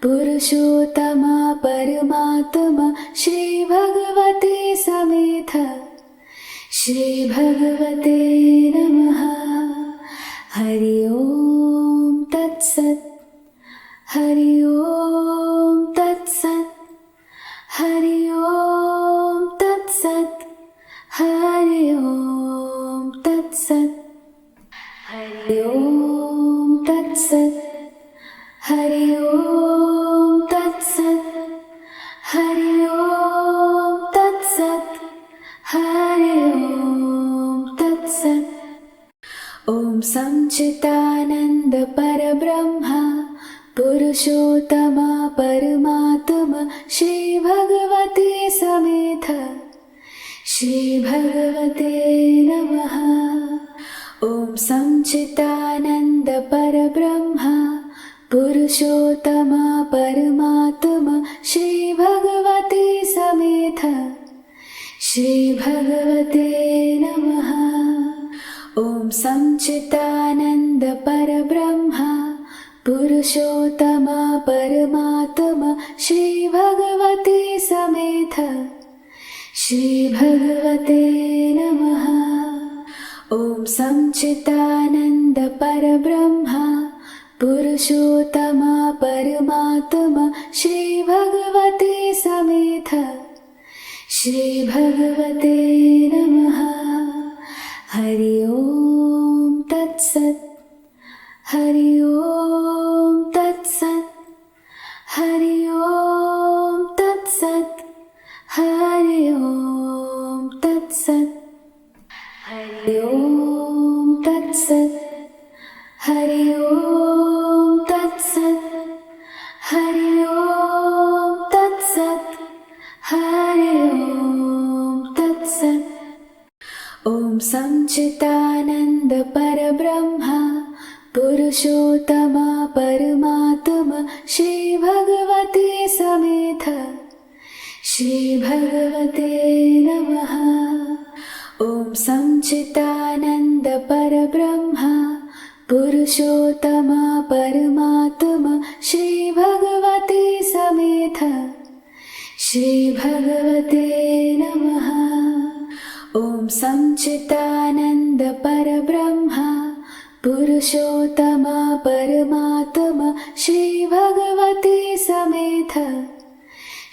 पुरुषोत्तमा परमात्मा श्री भगवते समेत श्री भगवते नमः। हरि ओम तत्सत्। हरि ओम तत्सत्। हरि ओम तत्सत्। हरि ओम तत्सत्। हरि ओम ओम तत्सत् हरि ओम तत्सत् हरि ओम तत्सत् ओम संचितानंद परब्रह्म पुरुषोत्तमा परमात्मा श्री भगवते समेत श्री भगवते नमः। ओम संचितानंद परब्रह्म पुरुषोत्तमा परमात्मा श्री भगवते समेत श्री भगवते नमः। ओम संचितानंद परब्रह्म पुरुषोत्तमा परमात्मा श्री भगवते समेत श्री भगवते नमः। ओम संचितानंद परब्रह्म पुरुषोत्तमा परमात्मा श्री भगवते समेत श्री भगवते नमः। हरि ओम तत्सत् हरि ओम तत्सत् हरि ओम तत्सत् हरि ओम तत्सत् हरि ओम तत्सत् हरि ओम तत्सत् हरि ओम तत्सत् हरि ओम तत्सत् ओम संचितानंद परब्रह्म पुरुषोत्तमा परमात्मा श्री भगवते समेत श्री भगवते नमः। ओम संचितानंद परब्रह्म पुरुषोत्तमा परमात्मा श्री भगवते समेत श्री भगवते नमः। ओम संचितानंद परब्रह्म पुरुषोत्तमा परमात्मा श्री भगवते समेत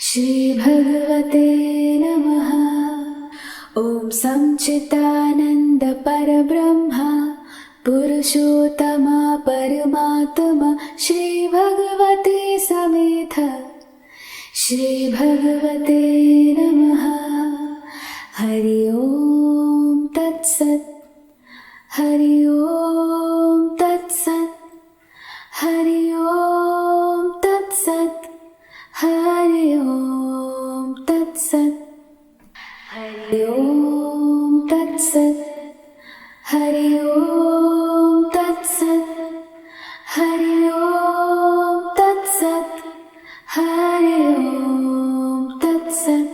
श्री भगवते नमः। ओम संचितानंद परब्रह्म पुरुषोत्तमा परमात्मा श्री भगवते समेत श्री भगवते नमः। हरि ओम तत्सत् हरि ओम तत्सत् हरि ओम तत्सत् हरि ओम तत्सत् हरि ओम तत्सत् हरि ओम तत्सत् हरि ओम तत्सत् हरि ओम तत्सत्